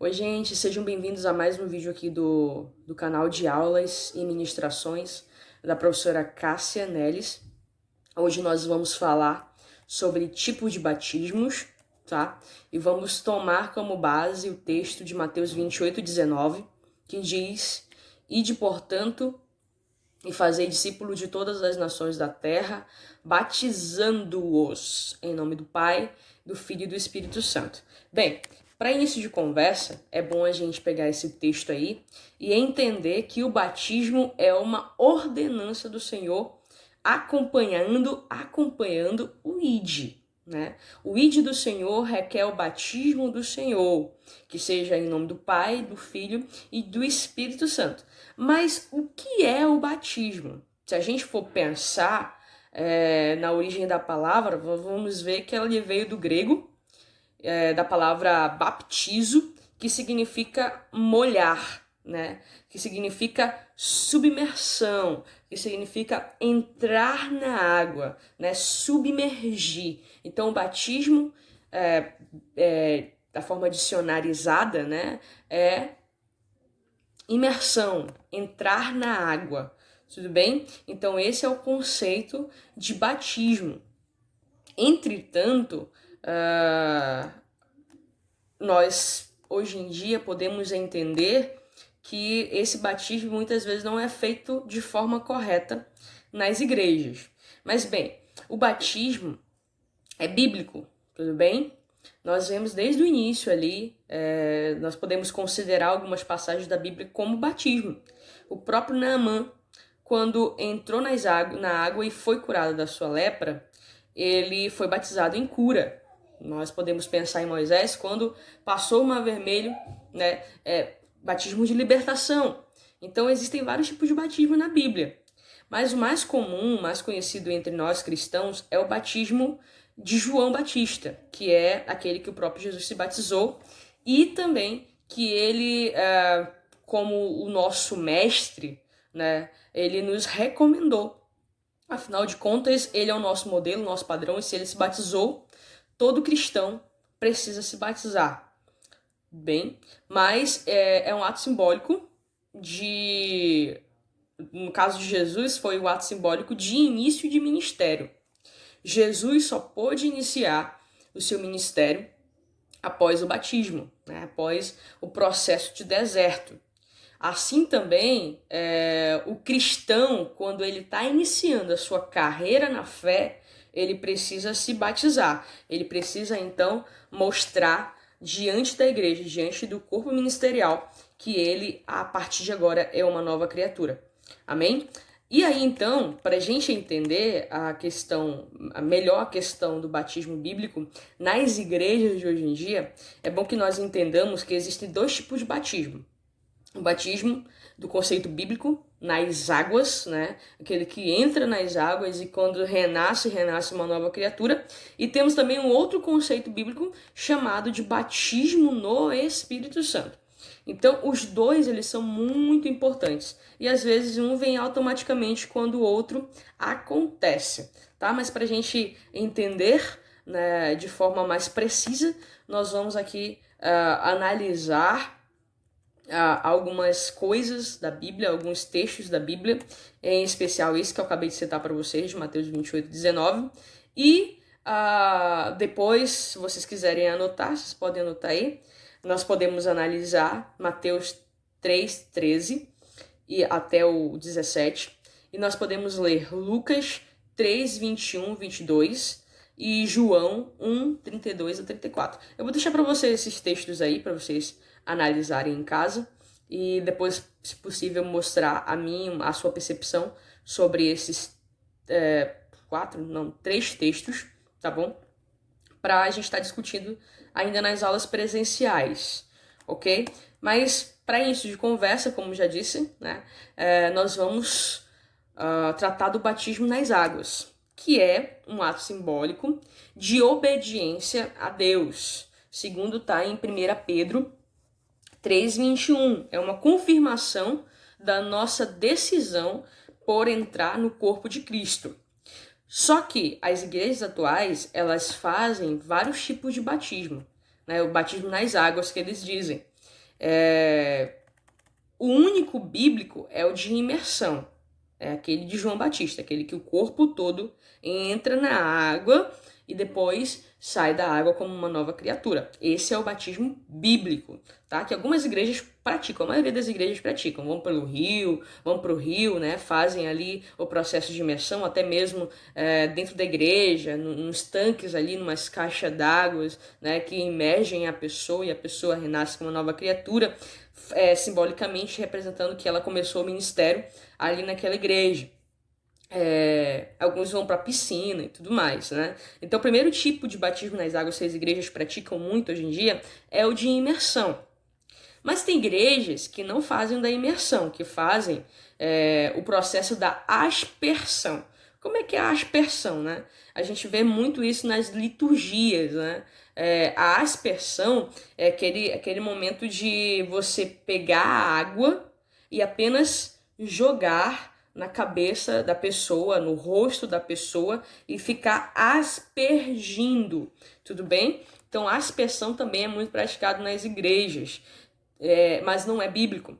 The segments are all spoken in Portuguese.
Oi, gente, sejam bem-vindos a mais um vídeo aqui do canal de aulas e ministrações da professora Cássia Neles. Hoje nós vamos falar sobre tipos de batismos, tá? E vamos tomar como base o texto de Mateus 28:19, que diz: Ide, portanto, e fazei discípulos de todas as nações da terra, batizando-os em nome do Pai, do Filho e do Espírito Santo. Bem, para início de conversa, é bom a gente pegar esse texto aí e entender que o batismo é uma ordenança do Senhor acompanhando o ID, né? O ID do Senhor requer o batismo do Senhor, que seja em nome do Pai, do Filho e do Espírito Santo. Mas o que é o batismo? Se a gente for pensar na origem da palavra, vamos ver que ela veio do grego, da palavra baptizo, que significa molhar, né? Que significa submersão, que significa entrar na água, né? Submergir. Então, o batismo, da forma dicionarizada, né? É imersão, entrar na água, tudo bem? Então, esse é o conceito de batismo. Entretanto, nós hoje em dia podemos entender que esse batismo muitas vezes não é feito de forma correta nas igrejas. Mas bem, o batismo é bíblico, tudo bem? Nós vemos desde o início ali, nós podemos considerar algumas passagens da Bíblia como batismo. O próprio Naamã, quando entrou na água e foi curado da sua lepra, ele foi batizado em cura. Nós podemos pensar em Moisés quando passou o Mar Vermelho, né? Batismo de libertação. Então existem vários tipos de batismo na Bíblia. Mas o mais comum, mais conhecido entre nós cristãos, é o batismo de João Batista, que é aquele que o próprio Jesus se batizou, e também que ele, como o nosso mestre, né, ele nos recomendou. Afinal de contas, ele é o nosso modelo, o nosso padrão, e se ele se batizou, todo cristão precisa se batizar. Bem, mas é um ato simbólico de... No caso de Jesus, foi o ato simbólico de início de ministério. Jesus só pôde iniciar o seu ministério após o batismo, né? Após o processo de deserto. Assim também, o cristão, quando ele está iniciando a sua carreira na fé, ele precisa se batizar. Ele precisa, então, mostrar diante da igreja, diante do corpo ministerial, que ele, a partir de agora, é uma nova criatura. Amém? E aí, então, para a gente entender a melhor questão do batismo bíblico nas igrejas de hoje em dia, é bom que nós entendamos que existem dois tipos de batismo. O batismo do conceito bíblico nas águas, né? Aquele que entra nas águas e quando renasce uma nova criatura. E temos também um outro conceito bíblico chamado de batismo no Espírito Santo. Então, os dois, eles são muito importantes. E às vezes um vem automaticamente quando o outro acontece, tá? Mas para a gente entender, né, de forma mais precisa, nós vamos aqui analisar algumas coisas da Bíblia, alguns textos da Bíblia, em especial esse que eu acabei de citar para vocês, de Mateus 28:19. E depois, se vocês quiserem anotar, vocês podem anotar aí, nós podemos analisar Mateus 3:13 e até o 17. E nós podemos ler Lucas 3:21, 22 e João 1:32 a 34. Eu vou deixar para vocês esses textos aí, para vocês analisarem em casa e depois, se possível, mostrar a sua percepção sobre esses três textos, tá bom? Para a gente estar discutindo ainda nas aulas presenciais, ok? Mas para início de conversa, como já disse, né, nós vamos tratar do batismo nas águas, que é um ato simbólico de obediência a Deus, segundo está em 1 Pedro 3:21. É uma confirmação da nossa decisão por entrar no corpo de Cristo. Só que as igrejas atuais, elas fazem vários tipos de batismo, né? O batismo nas águas que eles dizem. O único bíblico é o de imersão. É aquele de João Batista, aquele que o corpo todo entra na água e depois sai da água como uma nova criatura. Esse é o batismo bíblico, tá? Que algumas igrejas praticam, a maioria das igrejas praticam. Vão para o rio, né? Fazem ali o processo de imersão, até mesmo dentro da igreja, nos tanques ali, numas caixas d'água, né? Que imergem a pessoa e a pessoa renasce como uma nova criatura, simbolicamente representando que ela começou o ministério ali naquela igreja. Alguns vão para a piscina e tudo mais, né? Então, o primeiro tipo de batismo nas águas que as igrejas praticam muito hoje em dia é o de imersão. Mas tem igrejas que não fazem da imersão, que fazem o processo da aspersão. Como é que é a aspersão, né? A gente vê muito isso nas liturgias, né? A aspersão é aquele momento de você pegar a água e apenas jogar na cabeça da pessoa, no rosto da pessoa e ficar aspergindo, tudo bem? Então, a aspersão também é muito praticado nas igrejas, mas não é bíblico,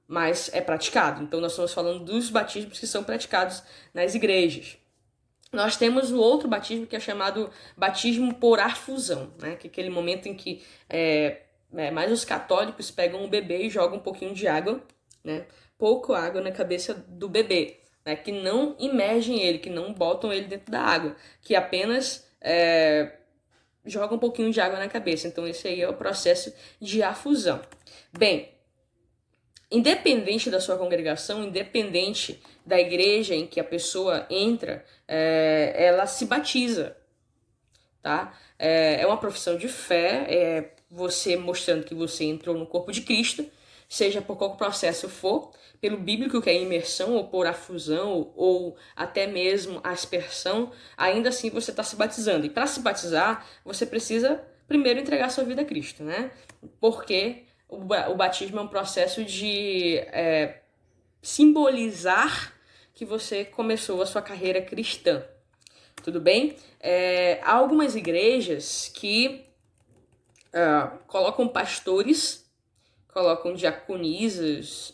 mas é praticado. Então, nós estamos falando dos batismos que são praticados nas igrejas. Nós temos o outro batismo que é chamado batismo por afusão, né? Que é aquele momento em que mais os católicos pegam o bebê e jogam um pouquinho de água, né? Pouco água na cabeça do bebê, né? Que não imergem ele, que não botam ele dentro da água, que apenas jogam um pouquinho de água na cabeça. Então esse aí é o processo de afusão. Bem, independente da sua congregação, independente da igreja em que a pessoa entra, ela se batiza, tá? É uma profissão de fé, é você mostrando que você entrou no corpo de Cristo, seja por qual processo for, pelo bíblico que é imersão, ou por afusão, ou até mesmo aspersão, ainda assim você está se batizando. E para se batizar, você precisa primeiro entregar sua vida a Cristo, né? Porque o batismo é um processo de simbolizar que você começou a sua carreira cristã. Tudo bem? Há algumas igrejas que colocam pastores, colocam diaconisas,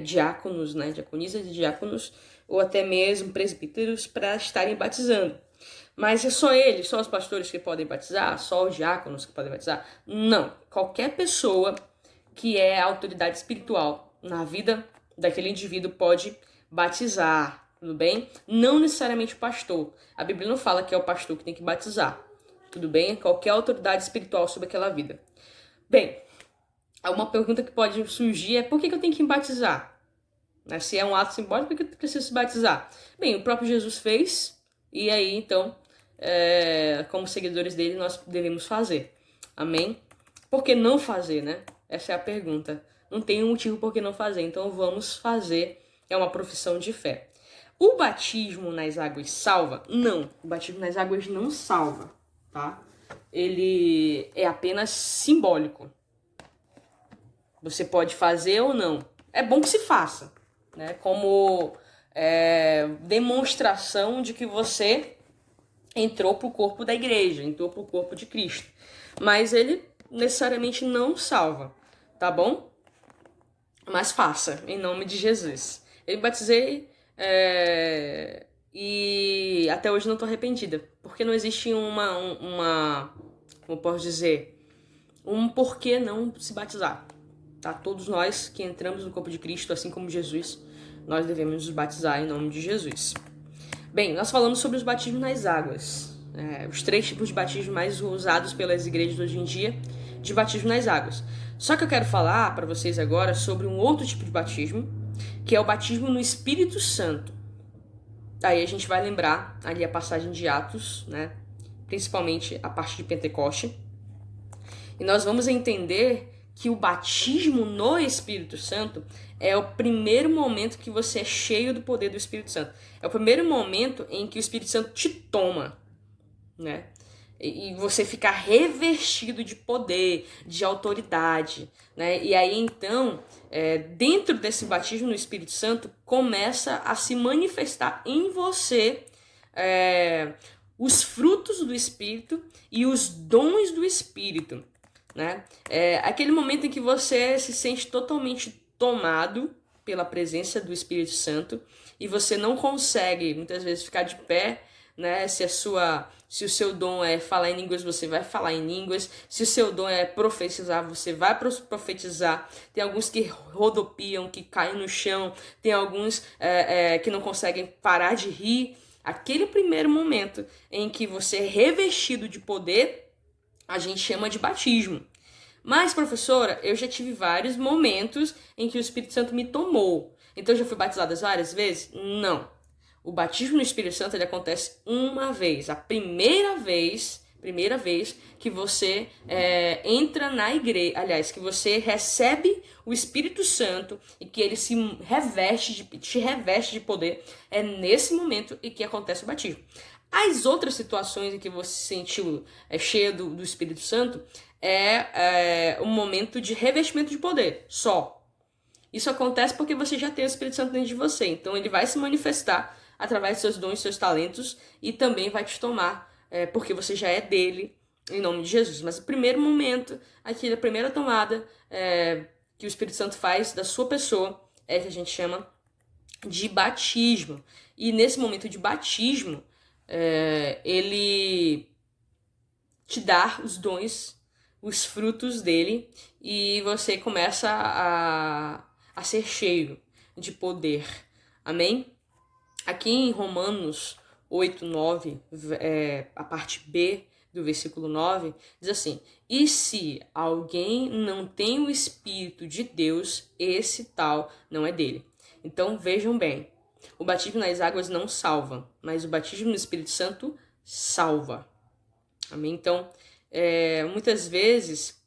diáconos, né? Diaconisas e diáconos, ou até mesmo presbíteros para estarem batizando. Mas é só eles, só os pastores que podem batizar? Só os diáconos que podem batizar? Não. Qualquer pessoa que é autoridade espiritual na vida daquele indivíduo pode batizar, tudo bem? Não necessariamente o pastor. A Bíblia não fala que é o pastor que tem que batizar, tudo bem? Qualquer autoridade espiritual sobre aquela vida. Bem, uma pergunta que pode surgir é por que eu tenho que me batizar? Se é um ato simbólico, por que eu preciso se batizar? Bem, o próprio Jesus fez, e aí, então, como seguidores dele, nós devemos fazer. Amém? Por que não fazer, né? Essa é a pergunta. Não tem um motivo por que não fazer, então vamos fazer. É uma profissão de fé. O batismo nas águas salva? Não, o batismo nas águas não salva, tá? Ele é apenas simbólico. Você pode fazer ou não. É bom que se faça, né? Como demonstração de que você entrou para o corpo da igreja, entrou para o corpo de Cristo. Mas ele necessariamente não salva, tá bom? Mas faça, em nome de Jesus. Eu me batizei e até hoje não estou arrependida, porque não existe como posso dizer, um porquê não se batizar. Tá? Todos nós que entramos no corpo de Cristo, assim como Jesus, nós devemos nos batizar em nome de Jesus. Bem, nós falamos sobre os batismos nas águas. Os 3 tipos de batismo mais usados pelas igrejas hoje em dia, de batismo nas águas. Só que eu quero falar para vocês agora sobre um outro tipo de batismo, que é o batismo no Espírito Santo. Aí a gente vai lembrar ali a passagem de Atos, né? Principalmente a parte de Pentecoste. E nós vamos entender que o batismo no Espírito Santo é o primeiro momento que você é cheio do poder do Espírito Santo. É o primeiro momento em que o Espírito Santo te toma, né? E você fica revestido de poder, de autoridade, né? E aí então, dentro desse batismo no Espírito Santo, começa a se manifestar em você os frutos do Espírito e os dons do Espírito. né? É aquele momento em que você se sente totalmente tomado pela presença do Espírito Santo e você não consegue, muitas vezes, ficar de pé, né? Se o seu dom é falar em línguas, você vai falar em línguas. Se o seu dom é profetizar, você vai profetizar. Tem alguns que rodopiam, que caem no chão. Tem alguns que não conseguem parar de rir. Aquele primeiro momento em que você é revestido de poder, a gente chama de batismo. Mas, professora, eu já tive vários momentos em que o Espírito Santo me tomou. Então, eu já fui batizada várias vezes? Não. O batismo no Espírito Santo ele acontece uma vez. A primeira vez que você entra na igreja, aliás, que você recebe o Espírito Santo e que ele te reveste de poder, é nesse momento em que acontece o batismo. As outras situações em que você se sentiu cheia do Espírito Santo é um momento de revestimento de poder, só. Isso acontece porque você já tem o Espírito Santo dentro de você, então ele vai se manifestar através dos seus dons e seus talentos e também vai te tomar, porque você já é dele, em nome de Jesus. Mas o primeiro momento, aqui a primeira tomada que o Espírito Santo faz da sua pessoa é que a gente chama de batismo. E nesse momento de batismo, ele te dá os dons, os frutos dele, e você começa a ser cheio de poder. Amém? Aqui em Romanos 8, 9, a parte B do versículo 9, diz assim: e se alguém não tem o Espírito de Deus, esse tal não é dele. Então vejam bem, o batismo nas águas não salva, mas o batismo no Espírito Santo salva. Amém? Então, muitas vezes,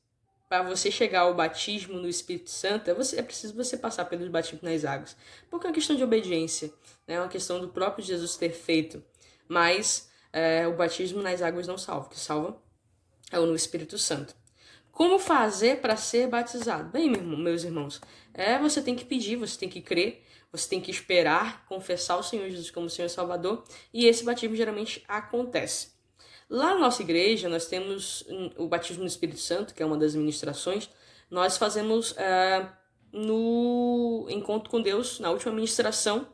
para você chegar ao batismo no Espírito Santo, é preciso você passar pelos batismos nas águas. Porque é uma questão de obediência, né? É uma questão do próprio Jesus ter feito. Mas o batismo nas águas não salva. O que salva é o no Espírito Santo. Como fazer para ser batizado? Bem, meus irmãos, você tem que pedir, você tem que crer, você tem que esperar, confessar o Senhor Jesus como Senhor e Salvador, e esse batismo geralmente acontece. Lá na nossa igreja, nós temos o batismo no Espírito Santo, que é uma das ministrações. Nós fazemos no encontro com Deus, na última ministração,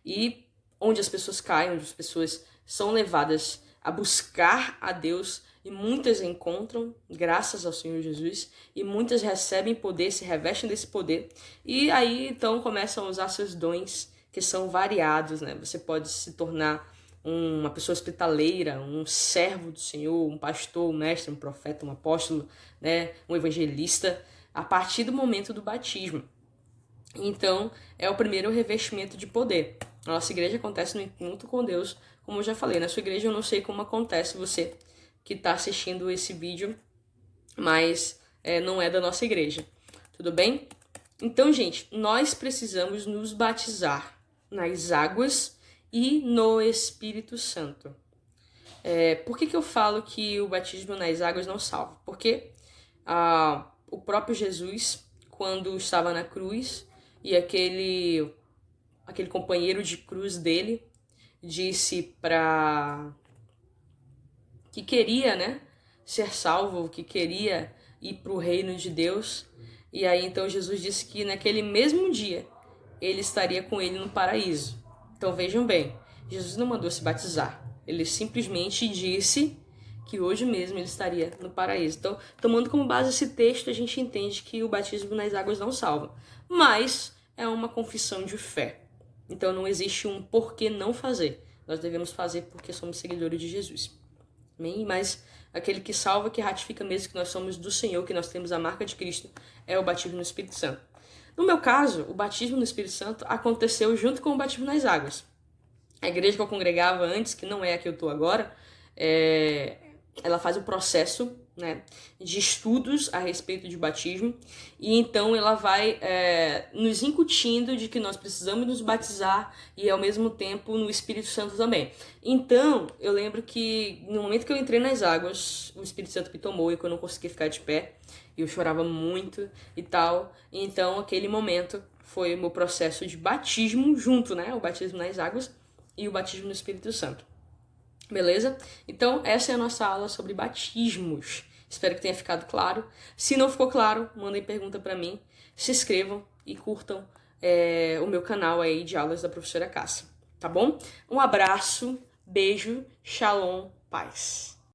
e onde as pessoas caem, onde as pessoas são levadas a buscar a Deus, e muitas encontram, graças ao Senhor Jesus, e muitas recebem poder, se revestem desse poder, e aí então começam a usar seus dons, que são variados, né? Você pode se tornar uma pessoa hospitaleira, um servo do Senhor, um pastor, um mestre, um profeta, um apóstolo, né? Um evangelista, a partir do momento do batismo. Então, é o primeiro revestimento de poder. A nossa igreja acontece no encontro com Deus, como eu já falei. Na sua igreja eu não sei como acontece, você que está assistindo esse vídeo, mas não é da nossa igreja. Tudo bem? Então, gente, nós precisamos nos batizar nas águas e no Espírito Santo. Por que eu falo que o batismo nas águas não salva? Porque o próprio Jesus, quando estava na cruz, e aquele companheiro de cruz dele disse que queria, né, ser salvo, que queria ir para o reino de Deus. E aí então Jesus disse que naquele mesmo dia ele estaria com ele no paraíso. Então vejam bem, Jesus não mandou se batizar. Ele simplesmente disse que hoje mesmo ele estaria no paraíso. Então, tomando como base esse texto, a gente entende que o batismo nas águas não salva. Mas é uma confissão de fé. Então não existe um porquê não fazer. Nós devemos fazer porque somos seguidores de Jesus. Amém? Mas aquele que salva, que ratifica mesmo que nós somos do Senhor, que nós temos a marca de Cristo, é o batismo no Espírito Santo. No meu caso, o batismo no Espírito Santo aconteceu junto com o batismo nas águas. A igreja que eu congregava antes, que não é a que eu estou agora, ela faz o processo, né, de estudos a respeito de batismo, e então ela vai nos incutindo de que nós precisamos nos batizar e ao mesmo tempo no Espírito Santo também. Então, eu lembro que no momento que eu entrei nas águas, o Espírito Santo me tomou e que eu não conseguia ficar de pé, e eu chorava muito e tal. E então, aquele momento foi o meu processo de batismo junto, né, o batismo nas águas e o batismo no Espírito Santo. Beleza? Então, essa é a nossa aula sobre batismos. Espero que tenha ficado claro. Se não ficou claro, mandem pergunta para mim. Se inscrevam e curtam o meu canal aí de aulas da professora Cássia, tá bom? Um abraço, beijo, shalom, paz.